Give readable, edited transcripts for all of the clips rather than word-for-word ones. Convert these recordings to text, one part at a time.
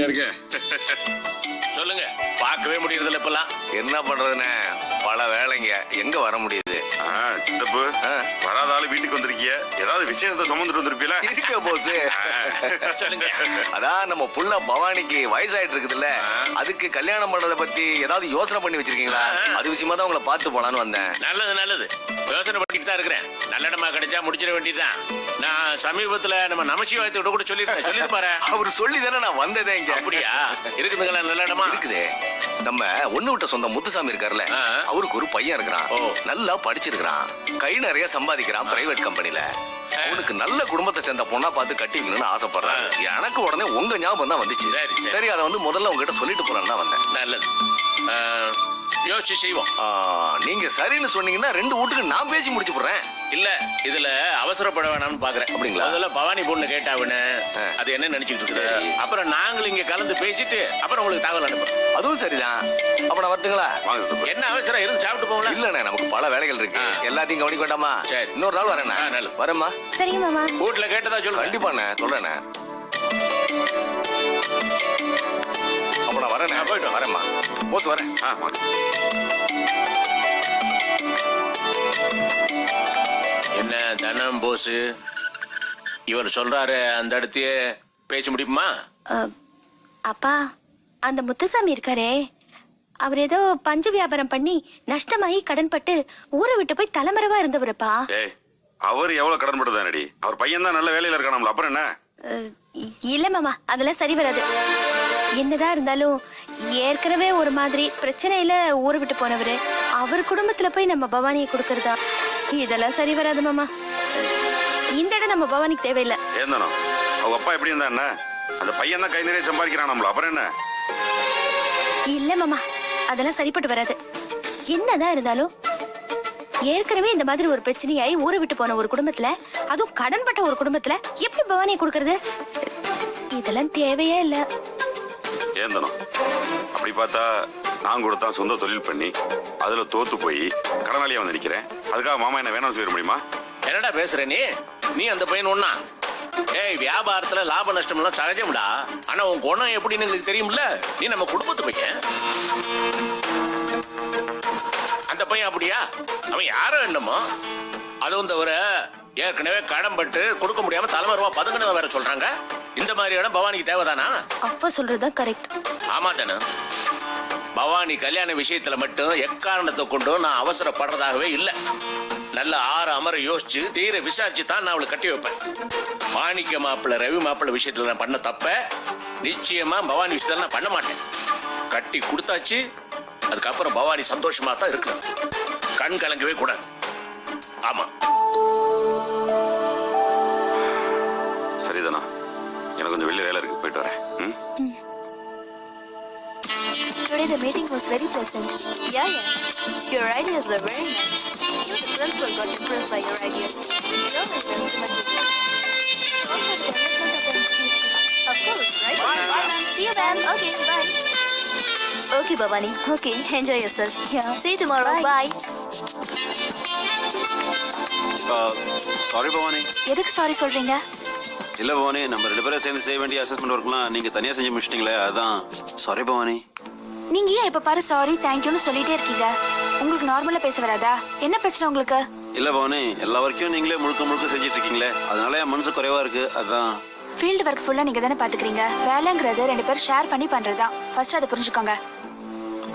இருக்க சொல்லுங்க. பார்க்கவே முடியறதில்ல இப்பெல்லாம். என்ன பண்றதுன்னு பல வேலைங்க, எங்க வர முடியுது? சித்தப்பு வராத ஆளு வீட்டுக்கு வந்திருக்கிய, ஏதாவது விசேஷத்தை சுமந்துட்டு வந்திருப்பீல? இருக்க போஸ். சொல்லுங்க. அதான் நம்ம புள்ள பவானிக்கு வயசாயிட்டு இருக்குதுல்ல, அதுக்கு கல்யாணம் பண்றத பத்தி ஏதாவது யோசனை பண்ணி வச்சிருக்கீங்களா? அது விஷயமா தான் உங்களை பார்த்து போலான்னு வந்தேன். நல்லது நல்லது, யோசனை பண்ணிட்டு தான் இருக்கிறேன். நல்ல இடமா கிடைச்சா முடிச்சிட வேண்டியதுதான். நான் சமீபத்துல நம்ம நமச்சிவாயத்தை கூட சொல்லிருக்கேன். சொல்லிருப்பாரு. அவரு சொல்லி தானே நான் வந்ததே இங்க. அப்படியா? இருக்குதுங்களா? நல்ல இடமா இருக்குது. நம்ம ஒண்ணு விட்ட சொந்த முத்துசாமி இருக்காருல்ல, அவருக்கு ஒரு பையன் இருக்கிறான். நல்லா படிச்சிருக்கிறான், கை நிறைய சம்பாதிக்கிறான் பிரைவேட் கம்பெனில. அவனுக்கு நல்ல குடும்பத்தை சேர்ந்த பொண்ணா பார்த்து கட்டிக்கணும்னு ஆசைப்படுறான். எனக்கு உடனே உங்க ஞாபகம் தான் வந்துச்சு. சரி, அதை வந்து முதல்ல உங்ககிட்ட சொல்லிட்டு போலான்னு தான் வந்தேன். நல்லது, யோசிச்சு செய்வோம். நீங்க சரின்னு சொன்னீங்கன்னா 2 வீட்டுக்கு நான் பேசி முடிச்சு போடுறேன். இல்ல, இதுல அவசரப்பட வேணாம்னு பாக்குறேன். அப்படிங்களா? அதெல்லாம் பவானி பொண்ணு கேட்டாவுன்னு அது என்ன நினைச்சுட்டு இருக்குது. அப்புறம் நாங்களும் இங்க கலந்து பேசிட்டு அப்புறம் உங்களுக்கு தகவல் அனுப்புறோம். அதுவும் சரிதான். அப்ப நான் வரட்டுங்களா? என்ன அவசரம், இருந்து சாப்பிட்டு போகலாம். இல்லண்ணே, நமக்கு பல வேலைகள் இருக்கு, எல்லாத்தையும் கவனிக்க வேண்டாமா? சரி, இன்னொரு நாள் வரேண்ணா. நல்லது, வரேம்மா. சரிங்க மாமா. வீட்டுல கேட்டதா சொல்லு. கண்டிப்பாண்ணே, சொல்றேண்ணே. அப்ப நான் வரேண்ணே. போயிட்டு வரேம்மா. போஸ் வரேன். என்ன தனம் போஸ், இவர் சொல்றாரு அந்த இடத்தையே பேச முடியுமா? அப்பா, அந்த முத்துசாமி இருக்காரே, அவர் ஏதோ பஞ்சு வியாபாரம் பண்ணி நஷ்டமாயி கடன் பட்டு ஊரை விட்டு போய் தலைமறைவா இருந்தவருப்பா. அவர் எவ்வளவு கடன் பட்டுதானடி? அவர் பையன் தான் நல்ல வேலையில இருக்கானாம்ல, அப்புறம் என்ன? இல்ல மாமா, அதெல்லாம் சரி வராது. என்னதான் இருந்தாலும் ஏற்கனவே ஒரு மாதிரி பிரச்சனையில ஊரை விட்டு போனவரு அவர் குடும்பத்துல போய் நம்ம பவானியை கொடுக்கறதா? இதெல்லாம் சரி வராது மாமா. இந்த இடம் நம்ம பவானிக்கு தேவையில்லை. ஏந்தானோ அவங்க அப்பா எப்படி இருந்தா என்ன? அந்த பையன் தான் கை நிறைய சம்பாதிக்கிறானாம்ல, அப்புறம் என்ன? இல்ல மாமா, அதெல்லாம் சரிப்பட்டு வராது. என்னதான் இருந்தாலும் ஏற்கனவே இந்த மாதிரி ஒரு பிரச்சனையாயி ஊரை விட்டு போன ஒரு குடும்பத்துல, அதுவும் கடன் பட்ட ஒரு குடும்பத்துல எப்படி பவானியை கொடுக்கறது? இதெல்லாம் தேவையே இல்ல. ஏந்தனோ அப்படி பார்த்தா நான் கூட தான் சொந்த தொழில் பண்ணி அதுல தோத்து போய் கடனாளியா வந்து நிக்கிறேன். அதுக்காக மாமா என்ன வேணாம்னு சொல்ல முடியுமா? என்னடா பேசுற நீ அந்த பையன் ஒண்ணா? ஏய், வியாபாரத்துல லாப நஷ்டம் எல்லாம் சகஜம்டா. ஆனா உன் குணம் எப்படின்னு எங்களுக்கு தெரியும்ல. நீ நம்ம குடும்பத்து பையன். அந்த பையன் அப்படியா? அவன் யாரோ என்னமோ. அதுவும் தவிர ஏற்கனவே கடன் பட்டு கொடுக்க முடியாம தலைமறைவா பதுங்கினத வேற சொல்றாங்க. இந்த மாதிரி இடம் பவானிக்கு தேவைதானா? அப்பா சொல்றதுதான் கரெக்ட். ஆமா தானே. பவானி கல்யாண விஷயத்துல மட்டும் எக்காரணத்தை கொண்டும் நான் அவசரப்படுறதாகவே இல்லை. நல்ல ஆறு அமர யோசிச்சு தீர விசாரிச்சு தான் நான் அவளை கட்டி வைப்பேன். மாணிக்க மாப்பிள்ள ரவி மாப்பிள்ள விஷயத்துல நான் பண்ண தப்ப நிச்சயமா பவானி விஷயத்துல நான் பண்ண மாட்டேன். கட்டி கொடுத்தாச்சு, அதுக்கப்புறம் பவானி சந்தோஷமா தான் இருக்கணும். கண் கலங்கவே கூடாது. ஆமா, சரிதானா? எனக்கு கொஞ்சம் வெளிய வேலை இருக்கு, போயிட்டு வரேன். Today the meeting was very pleasant. Yeah. Your ideas were very nice. Even the principal got impressed by your ideas. Your ideas must be Of course, right? Bye. See you then. Okay, bye. Okay, Bhavani. Okay, enjoy yourself. Yeah. See you tomorrow. Bye. Sorry Bhavani. எதுக்கு sorry சொல்றீங்க? இல்ல பவானி, நம்ம 2 பேரும் சேர்ந்து செய்ய வேண்டிய assessment ஒர்க்லாம் நீங்க தனியா செஞ்சு முடிச்சிட்டீங்களே, அதான் சாரி பவானி. நீங்க ஏன் இப்ப பாரு சாரி தேங்க்யூன்னு சொல்லிட்டே இருக்கீங்க? உங்களுக்கு நார்மலா பேச வராதா? என்ன பிரச்சனை உங்களுக்கு? இல்ல பவானி, எல்லா வரைக்கும் நீங்களே முழுக்க செஞ்சிட்டு இருக்கீங்களே, அதனால என் மனசு குறைவா இருக்கு, அதான். ஃபீல்டு ஒர்க் ஃபுல்லா நீங்க தானே பாத்துக்கிறீங்க. வேலைங்கிறது 2 பேரும் ஷேர் பண்ணி பண்றதுதான். ஃபர்ஸ்ட் அதை புரிஞ்சுக்கோங்க.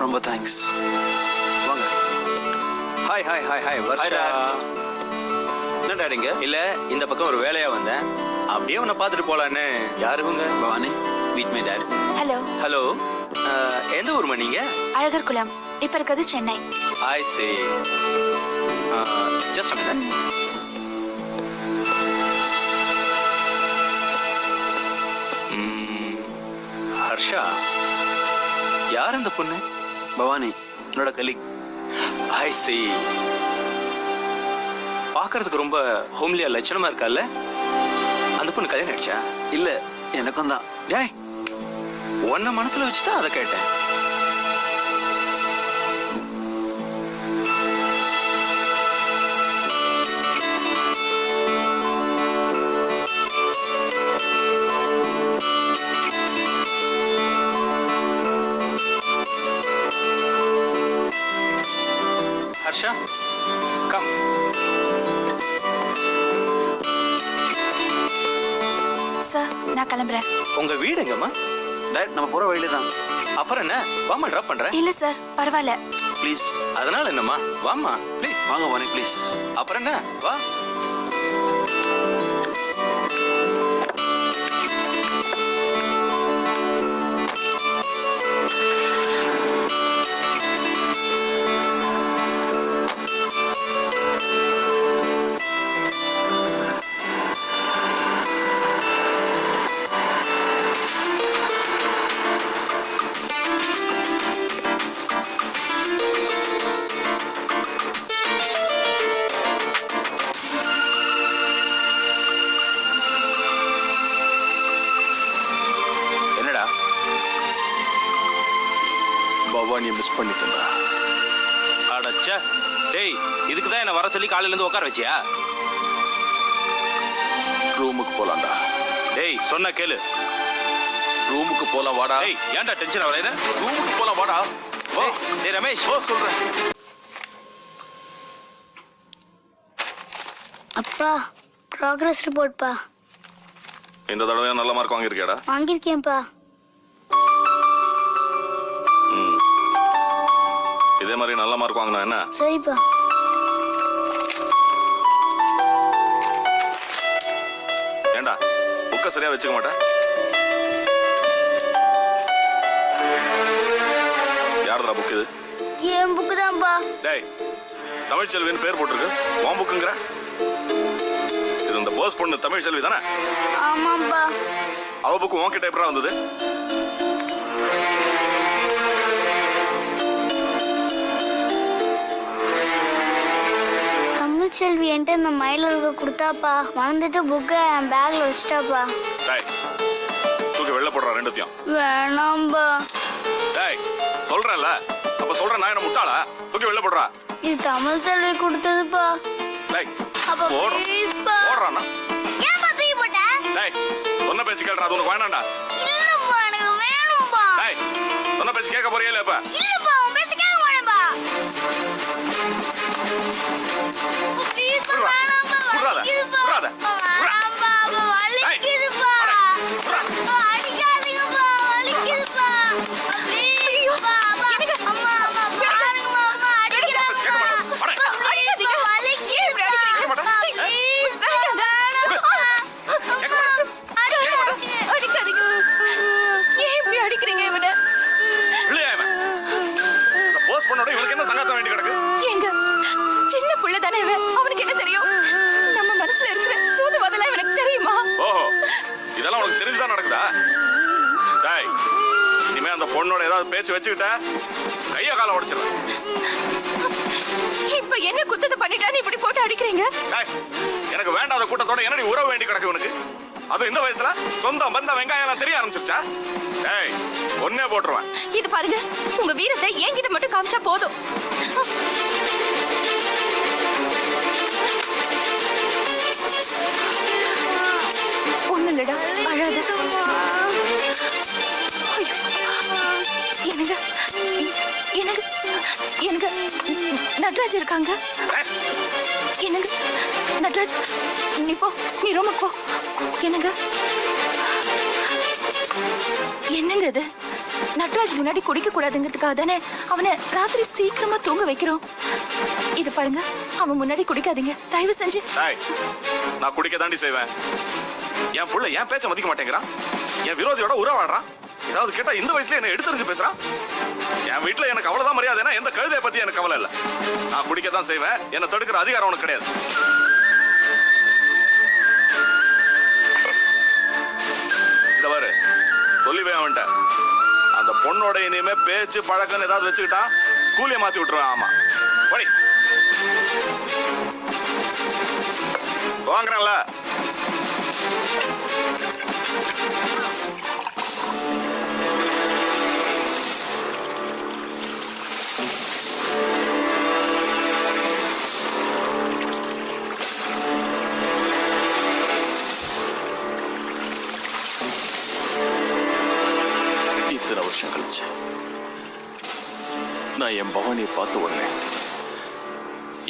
ரொம்ப தேங்க்ஸ். வாங்க. Hi hi hi hi. Varsha. என்ன டாடிங்க? இல்ல, இந்த பக்கம் ஒரு வேலையா வந்தேன், அப்படியே உன்னை பார்த்துட்டு போலான்னு. யாருங்க? Bhavani, meet my dad. Hello. Hello, எந்த ஊர்மா நீங்க? அழகர் குளம். இப்ப இருக்கிறது Chennai. I see. Just a minute. Harsha, யார் அந்த பொண்ணு? பவானி, என்னோட கலீக். ஐ சீ. பார்க்கறதுக்கு ரொம்ப ஹோம்லியா லட்சணமா இருக்கால? அந்த பொண்ணு கல்யாணம் ஆயிடுச்சா? இல்ல, எனக்கும் தான். டேய், உன்னை மனசுல வச்சுதான் அதை கேட்டேன். Acha, come. சார் நான் கிளம்புறேன். உங்க வீடு எங்கம்மா? டேட் நம்ம போற வழியில தான். அப்புறம் என்ன? வாமா டிராப் பண்றேன். இல்ல சார் பரவாயில்ல. ப்ளீஸ். அதனால என்னம்மா? வாமா ப்ளீஸ். வாங்க வாணி ப்ளீஸ். அப்புறம் என்ன? வா. என்னடா? பவானியை மிஸ் பண்ணிட்டேன்டா. அடச்சே. டேய், இதுக்கு தான் என்ன வர சொல்லி காலையில இருந்து உட்கார வச்சியா? ரூமுக்கு போலாம்டா. டேய், சொன்ன கேளு. ரூமுக்கு போலாம் வாடா. டேய், ஏன்டா டென்ஷன் ஆவற? ரூமுக்கு போலாம் வாடா. வா. டேய் ரமேஷ், வா சொல்றேன். அப்பா ப்ராக்ரஸ் ரிப்போர்ட்ப்பா. இந்த தடவை நல்ல மார்க் வாங்கியிருக்கியாடா? வாங்கியிருக்கேன்ப்பா. இதே மாதிரி நல்ல மார்க் வாங்கினா என்ன? சரிப்பா. ஏண்டா புக்கை சரியா வச்சுக்க மாட்டேன்? யாருடா புக் இது? என் புக்கு தான்ப்பா. டேய், தமிழ்ச்செல்வின்னு பேர் போட்டிருக்கு. உன் புக்குங்கிற? இது இந்த போஸ் பொண்ணு தமிழ்ச்செல்வி தானே? ஆமாப்பா. அவ புக்கு உன்கிட்ட எப்படா வந்தது? தமிழ்ச்செல்வி என்கிட்ட இந்த மயிலுக்கு கொடுத்தாப்பா. மறந்துட்டு புக்கை என் பேக்ல வச்சிட்டாப்பா. டேய், தூக்கி வெளில போடுறா ரெண்டுத்தையும். வேணாம்பா. டேய், சொல்றேன்ல. அப்ப சொல்றேன், நான் என்ன முட்டாளா? தூக்கி வெளில போடுறா. இது தமிழ்ச்செல்வி கொடுத்ததுப்பா. டேய், அப்பா போடுறா. ப்ளீஸ்ப்பா. போடுறானா? ஏன்பா தூக்கி போட்ட? டேய், சொன்ன பேச்சு கேளுடா. அது உனக்கு வேணாம்டா. இல்லப்பா எனக்கு வேணும்பா. டேய், சொன்ன பேச்சு கேட்க போறியா இல்ல இப்ப? இல்லப்பா உன் பேச்ச கேட்க மாட்டேன்பா. ப்ளீஸ்ப்பா விட்றா. வேணாம்பா. விட்றாத. வலிக்குதுப்பா. விட்றாத. வேணாம்பா. வலிக்குதுப்பா. விட்றா. அடிக்காதீங்கப்பா. வலிக்குதுப்பா. ப்ளீஸ்ப்பா. அம்மா அம்மா பாருங்கம்மா. அம்மா அடிக்கிறாங்கப்பா. கேட்க மாட்டேன். ப்ளீஸ்ப்பா. வலிக்குதுப்பா. கேட்க மாட்டேன். ப்ளீஸ்ப்பா. வேணாம்பா. கேட்க மாட்டேன். அடிக்காதீங்க. ஏன் இப்படி அடிக்கிறீங்க இவனை? பிள்ளையா இவன்? இந்த போஸ்ட் பண்ணோட இவனுக்கு என்ன சங்காத்தம் வேண்டி கிடக்கு? ஏங்க, சின்ன புள்ள தானே இவன். அவனுக்கு என்ன தெரியும்? நம்ம மனசுல இருக்கிற சூதுவாதெல்லாம் இவனுக்கு தெரியுமா? ஓஹோ, இதெல்லாம் உனக்கு தெரிஞ்சுதான் நடக்குதா? டேய், இனிமே அந்த பொண்ணோட ஏதாவது பேச்சு வச்சுக்கிட்ட கைய காலை உடைச்சிடலாம். இப்ப என்ன குத்தத்தை பண்ணிட்டான்னு இப்படி போட்டு அடிக்கிறீங்க? டேய், எனக்கு வேண்டாத கூட்டத்தோட என்னடி உறவு வேண்டி கிடக்கு இவனுக்கு? அது இந்த வயசுல சொந்தம் பந்த வெங்காயம் எல்லாம் தெரிய ஆரம்பிச்சிருச்சா? டேய், ஒன்னே போட்டுருவேன். இது பாருங்க, உங்க வீரத்தை என்கிட்ட மட்டும் காமிச்சா போதும். ஒண்ணு இல்லடா, அழாத. ஐயோ. எனக்கு எனக்கு எனக்கு நட்ராஜ் இருக்காங்க. என்னங்க நட்ராஜ், நீ போ, நீ ரூமுக்கு போ. என்னங்க என்னங்க இது? நட்ராஜ் முன்னாடி குடிக்க கூடாதுங்கிறதுக்காக தானே அவனை ராத்திரி சீக்கிரமா தூங்க வைக்கிறோம். இது பாருங்க, அவன் முன்னாடி குடிக்காதீங்க தயவு செஞ்சு. டேய், நான் குடிக்க தாண்டி செய்வேன். என் புள்ள என் பேச்ச மதிக்க மாட்டேங்கிறான். என் விரோதியோட உறவாடுறான். ஏதாவது கேட்டா இந்த வயசுல என்ன எடுத்துரிஞ்சு பேசுறான். என் வீட்டுல எனக்கு அவ்வளவுதான் மரியாதைனா எந்த கழுதையை பத்தி எனக்கு கவலை இல்ல. நான் குடிக்க தான் செய்வேன். என்ன தடுக்கிற அதிகாரம் உனக்கு கிடையாது. இத பாரு, சொல்லிவே அவன்கிட்ட அந்த பொண்ணோட இனிமே பேச்சு பழக்கம் ஏதாவது வச்சுக்கிட்டா ஸ்கூல்ல மாத்தி விட்டுருவேன். ஆமா படி வாங்குறேன்ல. இத்தனை வருஷம் கழிச்சு நான் என் பவானியை பார்த்த உடனே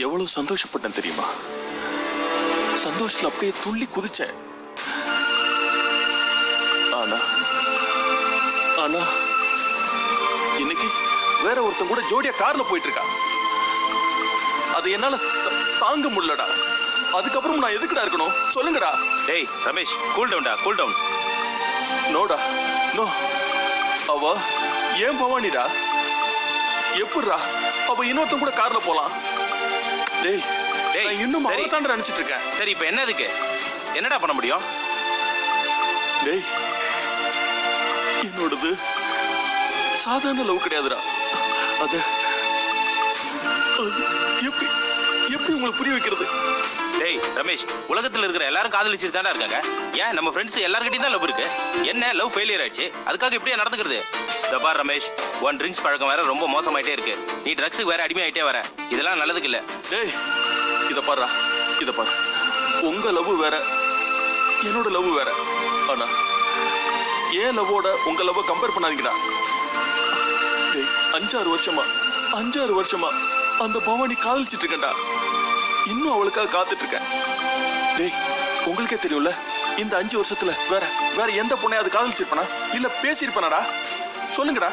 எவ்வளவு சந்தோஷப்பட்டேன் தெரியுமா? சந்தோஷத்துல அப்படியே துள்ளி குதிச்சேன். ஆனா ஆனா இன்னைக்கு வேற ஒருத்தன் கூட ஜோடியா கார்ல போயிட்டு இருக்கா. அது என்னால தாங்க முடியலடா. அதுக்கப்புறம் நான் எதுக்குடா இருக்கணும் சொல்லுங்கடா. டேய் ரமேஷ், கூல் டவுன்டா, கூல் டவுன். நோடா, நோ. அவ ஏன் பவானிடா? எப்படிடா அவ இன்னொருத்தன் கூட கார்ல போலாம்? டேய் டேய், நான் இன்னும் சரி. அவளை தாண்டா நினைச்சிட்டு இருக்கேன். சரி, இப்ப என்னதுக்கு? என்னடா பண்ண முடியும்? டேய் என்னோடது சாதாரண லவ் கிடையாதுடா. அது எப்படி எப்படி உங்களுக்கு புரிய வைக்கிறது? டேய் ரமேஷ், உலகத்துல இருக்கிற எல்லாரும் காதலிச்சுட்டு தானே இருக்காங்க. ஏன் நம்ம ஃப்ரெண்ட்ஸ் எல்லார்கிட்டயும் தான் லவ் இருக்கு. என்ன லவ் ஃபெயிலியர் ஆயிடுச்சு, அதுக்காக இப்படியே நடந்துக்கிறது? இந்த பார் ரமேஷ், ஒன் ட்ரிங்க்ஸ் பழக்கம் வேற ரொம்ப மோசமாயிட்டே இருக்கு. நீ ட்ரக்ஸுக்கு வேற அடிமையாயிட்டே வர. இதெல்லாம் நல்லதுக்கு இல்ல. டேய் இத பாருடா, இத பாரு. உங்க லவ் வேற, என்னோட லவ் வேற. ஆனா ஏன் லவ்வோட உங்க லவ் கம்பேர் பண்ணாதீங்கடா. டேய் 5-6 வருஷமா அந்த பவானி காதலிச்சிட்டு இருக்கேன்டா. இன்னும் அவளுக்காக காத்துட்டு இருக்கேன். டேய் உங்களுக்கே தெரியும்ல, இந்த 5 வருஷத்துல வேற எந்த பொண்ணையாவது காதலிச்சிருப்பனா இல்ல பேசியிருப்பனாடா? சொல்லுங்கடா.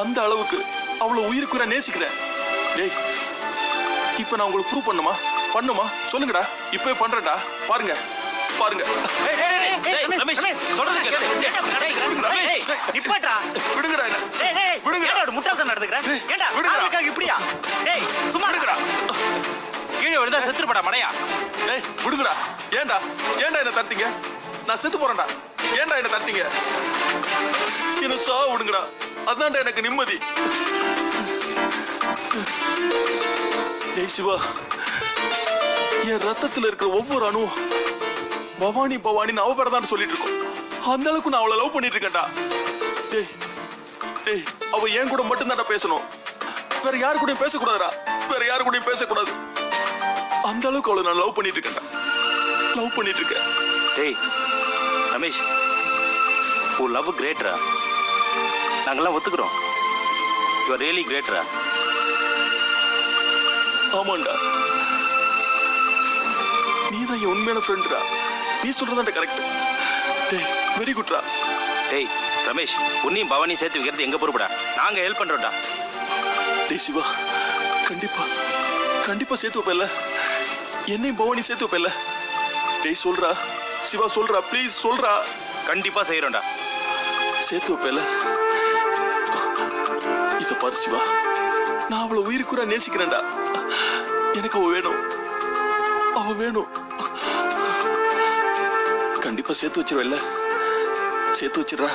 அந்த அளவுக்கு அவளை உயிருக்குற நேசிக்கிறேன். டேய் இப்ப நான் உங்களுக்கு ப்ரூவ் பண்ணுமா சொல்லுங்கடா. இப்பவே பண்றேன்டா. பாருங்க. ரமேஷ், சொல்றது கேளு. டேய், ரமேஷ், நிப்பாட்றா. விடுங்கடா என்ன. விடுங்கடா. ஏன்டா ஒரு முட்டாள்தனம் நடந்துக்கிற? ஏன்டா விடுங்கடா. காதலுக்காக இப்படியா? டேய் சும்மா விடுங்கடா. கீழே விழுந்தா செத்துருப்படா மடையா. டேய் விடுங்கடா. ஏன்டா என்ன தடுத்தீங்க? நான் செத்து போறேன்டா. ஏன்டா என்ன தடுத்தீங்க? என்ன சாவ விடுங்கடா. அதான்டா எனக்கு நிம்மதி. டேய் சிவா, என் ரத்தத்துல இருக்கிற ஒவ்வொரு அணுவும் பவானி அவ பேர தான் சொல்லிட்டு இருக்கோம். அந்த அளவுக்கு நான் அவளை லவ் பண்ணிட்டு இருக்கேன்டா. டேய் அவ என் கூட மட்டும்தான்டா பேசணும். வேற யாரு கூடயும் பேசக்கூடாதுடா. வேற யாரு கூடயும் பேசக்கூடாது. அந்த அளவுக்கு அவளை நான் லவ் பண்ணிட்டு இருக்கேன்டா. லவ் பண்ணிட்டு இருக்கேன். டேய் ரமேஷ், உன் லவ் கிரேட்ரா. நாங்கெல்லாம் ஒத்துக்கிறோம். யூ ஆர் ரியலி கிரேட்ரா. ஆமாண்டா, நீதான் என் உண்மையான ஃப்ரெண்ட்ரா. நீ சொல்றதாண்டா கரெக்ட். டேய் வெரி குட்ரா. டேய் ரமேஷ், உன்னையும் பவானியும் சேர்த்து வைக்கிறது எங்க பொறுப்புடா. நாங்க ஹெல்ப் பண்றோம்டா. டேய் சிவா, கண்டிப்பா சேர்த்து வைப்பல. என்னையும் பவானி சேர்த்து வைப்பல. டேய் சொல்றா சிவா, சொல்றா ப்ளீஸ் சொல்றா. கண்டிப்பா செய்யறோம்டா. சேர்த்து வைப்பல. இத பாரு சிவா, நான் அவளை உயிருக்குறா நேசிக்கிறேன்டா. எனக்கு அவ வேணும். கண்டிப்பா சேர்த்து வச்சிருவல்ல? சேர்த்து வச்சிடுறா.